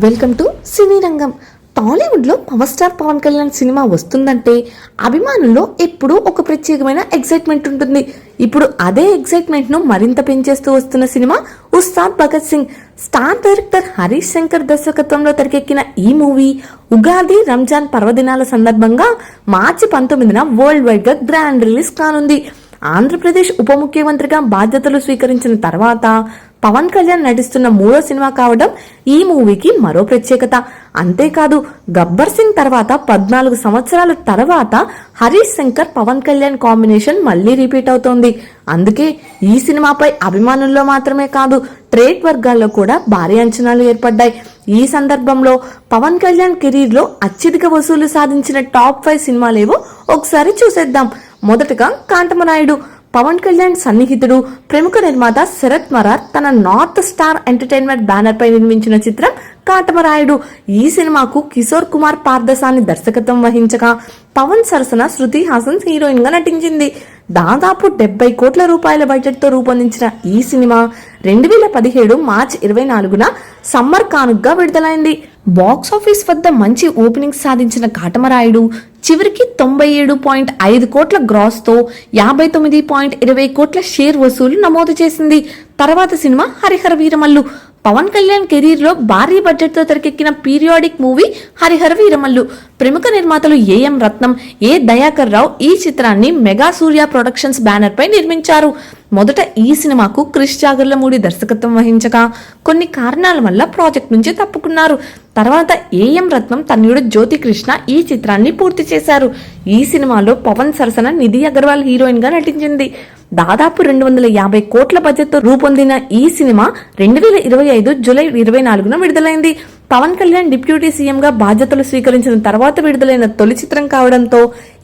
Welcome to సినీ రంగం. టాలీవుడ్ లో power star Pawan Kalyan సినిమా వస్తుందంటే అభిమానుల్లో ఎప్పుడూ ఒక ప్రత్యేకమైన ఎక్సైట్మెంట్ ఉంటుంది. ఇప్పుడు అదే ఎక్సైట్మెంట్ ను మరింత పెంచేస్తూ వస్తున్న సినిమా ఉస్తాద్ భగత్ సింగ్. స్టార్ డైరెక్టర్ హరీష్ శంకర్ దర్శకత్వంలో తెరకెక్కిన ఈ మూవీ ఉగాది, రంజాన్ పర్వదినాల సందర్భంగా మార్చి 19న వరల్డ్ వైడ్ గా గ్రాండ్ రిలీజ్ కానుంది. ఆంధ్రప్రదేశ్ ఉప ముఖ్యమంత్రిగా బాధ్యతలు స్వీకరించిన తర్వాత పవన్ కళ్యాణ్ నటిస్తున్న మూడో సినిమా కావడం ఈ మూవీకి మరో ప్రత్యేకత. అంతేకాదు, గబ్బర్ సింగ్ తర్వాత 14 సంవత్సరాల తర్వాత హరీష్ శంకర్ పవన్ కళ్యాణ్ కాంబినేషన్ మళ్లీ రిపీట్ అవుతోంది. అందుకే ఈ సినిమాపై అభిమానుల్లో మాత్రమే కాదు, ట్రేడ్ వర్గాల్లో కూడా భారీ అంచనాలు ఏర్పడ్డాయి. ఈ సందర్భంలో పవన్ కళ్యాణ్ కెరీర్ లో అత్యధిక వసూలు సాధించిన టాప్ 5 సినిమాలేవో ఒకసారి చూసేద్దాం. మొదటగా కాంటమరాయుడు. పవన్ కళ్యాణ్ సన్నిహితుడు, ప్రముఖ నిర్మాత శరత్ మరార్ తన నార్త్ స్టార్ ఎంటర్టైన్మెంట్ బ్యానర్ పై నిర్మించిన చిత్రం కాటమరాయుడు. ఈ సినిమాకు కిషోర్ కుమార్ పార్థసాని దర్శకత్వం వహించగా పవన్ సరసన శృతి హాసన్ హీరోయిన్ గా నటించింది. దాదాపు 70 కోట్ల రూపాయల బడ్జెట్ తో రూపొందించిన ఈ సినిమా 2017 మార్చి 24న సమ్మర్ కానుగ్గా విడుదలైంది. బాక్సాఫీస్ వద్ద మంచి ఓపెనింగ్ సాధించిన కాటమరాయుడు చివరికి 97.5 కోట్ల గ్రాస్ తో 59.20 కోట్ల షేర్ వసూలు నమోదు చేసింది. తర్వాత సినిమా హరిహర వీరమల్లు. పవన్ కళ్యాణ్ కెరీర్ లో భారీ బడ్జెట్ తో తెరకెక్కిన పీరియాడిక్ మూవీ హరిహర వీరమల్లు. ప్రముఖ నిర్మాతలు ఏఎం రత్నం, ఏ దయాకర్ రావు ఈ చిత్రాన్ని మెగా సూర్య ప్రొడక్షన్స్ బ్యానర్ పై నిర్మించారు. మొదట ఈ సినిమాకు క్రిష్ జాగర్లమూడి దర్శకత్వం వహించగా కొన్ని కారణాల వల్ల ప్రాజెక్ట్ నుంచి తప్పుకున్నారు. తర్వాత ఏఎం రత్నం తనయుడు జ్యోతి కృష్ణ ఈ చిత్రాన్ని పూర్తి చేశారు. ఈ సినిమాలో పవన్ సరసన నిధి అగర్వాల్ హీరోయిన్ గా నటించింది. దాదాపు 250 కోట్ల బడ్జెట్ తో రూపొందిన ఈ సినిమా 2025 జూలై 24న విడుదలైంది. పవన్ కళ్యాణ్ డిప్యూటీ సీఎం గా బాధ్యతలు స్వీకరించిన తర్వాత విడుదలైన తొలి చిత్రం కావడంతో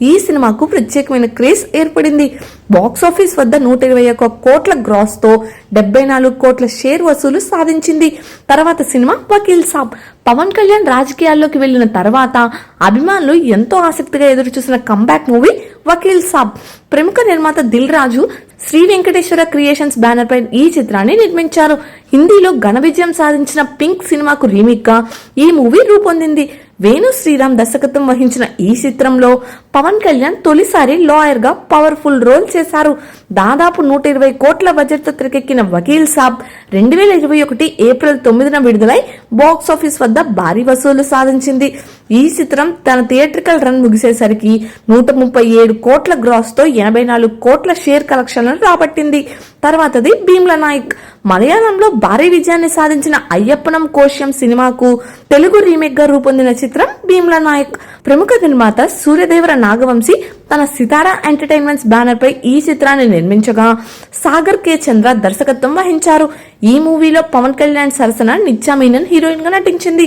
ఈ సినిమాకు ప్రత్యేకమైన క్రేజ్ ఏర్పడింది. బాక్సాఫీస్ వద్ద 121 కోట్ల గ్రాస్ తో 74 కోట్ల షేర్ వసూలు సాధించింది. తర్వాత సినిమా వకీల్ సాబ్. పవన్ కళ్యాణ్ రాజకీయాల్లోకి వెళ్లిన తర్వాత అభిమానులు ఎంతో ఆసక్తిగా ఎదురుచూసిన కంబ్యాక్ మూవీ వకీల్ సాబ్. ప్రముఖ నిర్మాత దిల్ రాజు శ్రీ వెంకటేశ్వర క్రియేషన్స్ బ్యానర్ పై ఈ చిత్రాన్ని నిర్మించారు. హిందీలో ఘన విజయం సాధించిన పింక్ సినిమాకు రీమేక్ గా ఈ మూవీ రూపొందింది. వేణు శ్రీరామ్ దర్శకత్వం వహించిన ఈ చిత్రంలో పవన్ కళ్యాణ్ తొలిసారి లాయర్ గా పవర్ఫుల్ రోల్ చేశారు. దాదాపు 120 కోట్ల బడ్జెట్ తో తెరకెక్కిన వకీల్ సాబ్ 2021 ఏప్రిల్ 9న విడుదలై బాక్సాఫీస్ వద్ద భారీ వసూలు సాధించింది. ఈ చిత్రం తన థియేట్రికల్ రన్ ముగిసేసరికి 137 కోట్ల గ్రాస్ తో 84 కోట్ల షేర్ కలెక్షన్లను రాబట్టింది. తర్వాతది భీమ్లా నాయక్. మలయాళంలో భారీ విజయాన్ని సాధించిన అయ్యప్పనం కోశ్యం సినిమాకు తెలుగు రీమేక్ గా రూపొందిన చిత్రం భీమ్లా నాయక్. ప్రముఖ నిర్మాత సూర్యదేవర నాగవంశీ తన సితారా ఎంటర్టైన్మెంట్స్ బ్యానర్ పై ఈ చిత్రాన్ని నిర్మించగా సాగర్ కే చంద్ర దర్శకత్వం వహించారు. ఈ మూవీలో పవన్ కళ్యాణ్ సరసన నిత్యా మీనన్ హీరోయిన్ గా నటించింది.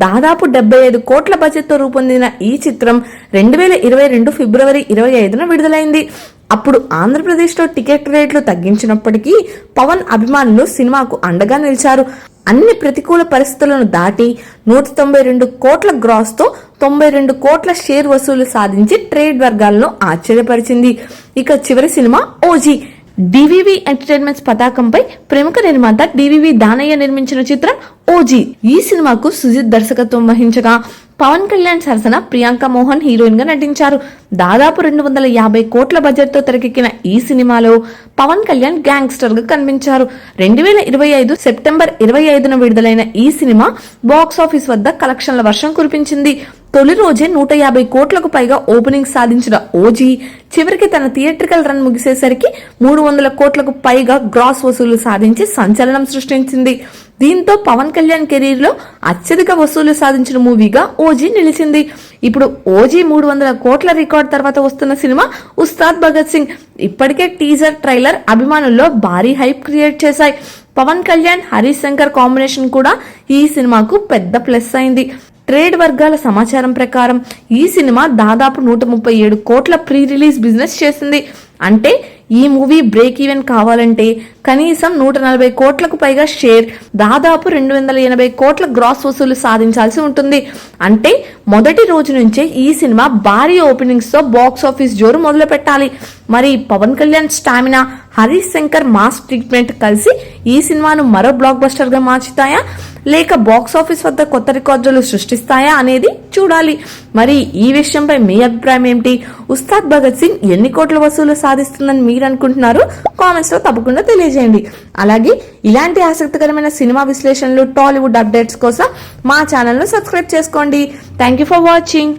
దాదాపు 75 కోట్ల బడ్జెట్ తో రూపొందిన ఈ చిత్రం 2022 ఫిబ్రవరి 25న విడుదలైంది. అప్పుడు ఆంధ్రప్రదేశ్ లో టికెట్ రేట్లు తగ్గించినప్పటికీ పవన్ అభిమానులు సినిమాకు అండగా నిలిచారు. అన్ని ప్రతికూల పరిస్థితులను దాటి 192 కోట్ల గ్రాస్ తో 92 కోట్ల షేర్ వసూలు సాధించి ట్రేడ్ వర్గాలను ఆశ్చర్యపరిచింది. ఇక చివరి సినిమా ఓజీ. డివివి ఎంటర్టైన్మెంట్స్ పతాకంపై ప్రముఖ నిర్మాత డివివి దానయ్య నిర్మించిన చిత్రం ఓజీ. ఈ సినిమాకు సుజిత్ దర్శకత్వం వహించగా పవన్ కళ్యాణ్ సరసన ప్రియాంక మోహన్ హీరోయిన్ గా నటించారు. దాదాపు 250 కోట్ల బడ్జెట్ తో తెరకెక్కిన ఈ సినిమాలో పవన్ కళ్యాణ్ గ్యాంగ్స్టర్ గా కనిపించారు. 2025 సెప్టెంబర్ 25న విడుదలైన ఈ సినిమా బాక్సాఫీస్ వద్ద కలెక్షన్ల వర్షం కురిపించింది. తొలి రోజే 150 కోట్లకు పైగా ఓపెనింగ్ సాధించిన ఓజీ చివరికి తన థియేట్రికల్ రన్ ముగిసేసరికి 300 కోట్లకు పైగా గ్రాస్ వసూలు సాధించి సంచలనం సృష్టించింది. దీంతో పవన్ కళ్యాణ్ కెరీర్ లో అత్యధిక వసూలు సాధించిన మూవీగా ఓజీ నిలిచింది. ఇప్పుడు ఓజీ 300 కోట్ల రికార్డ్ తర్వాత వస్తున్న సినిమా ఉస్తాద్ భగత్ సింగ్. ఇప్పటికే టీజర్, ట్రైలర్ అభిమానుల్లో భారీ హైప్ క్రియేట్ చేశాయి. పవన్ కళ్యాణ్, హరీష్ శంకర్ కాంబినేషన్ కూడా ఈ సినిమాకు పెద్ద ప్లస్ అయింది. ట్రేడ్ వర్గాల సమాచారం ప్రకారం ఈ సినిమా దాదాపు 137 కోట్ల ప్రీ రిలీజ్ బిజినెస్ చేసింది. అంటే ఈ మూవీ బ్రేక్ ఈవెన్ కావాలంటే కనీసం 140 కోట్లకు పైగా షేర్, దాదాపు 280 కోట్ల గ్రాస్ వసూలు సాధించాల్సి ఉంటుంది. అంటే మొదటి రోజు నుంచే ఈ సినిమా భారీ ఓపెనింగ్స్ తో బాక్స్ ఆఫీస్ జోరు మొదలు పెట్టాలి. మరి Pawan Kalyan stamina, Harish Shankar mass treatment కలిసి ఈ సినిమాను మరో బ్లాక్ బస్టర్ గా మార్చుతాయా, లేక బాక్స్ ఆఫీస్ వద్ద కొత్త రికార్డులు సృష్టిస్తాయా అనేది చూడాలి. మరి ఈ విషయంపై మీ అభిప్రాయం ఏమిటి? ఉస్తాద్ భగత్ సింగ్ ఎన్ని కోట్ల వసూలు సాధిస్తుందని మీరు అనుకుంటున్నారు? కామెంట్స్ లో తప్పకుండా తెలియజేయండి. అలాగే ఇలాంటి ఆసక్తికరమైన సినిమా విశ్లేషణలు, టాలీవుడ్ అప్డేట్స్ కోసం మా ఛానల్ ను సబ్స్క్రైబ్ చేసుకోండి. Thank you for watching.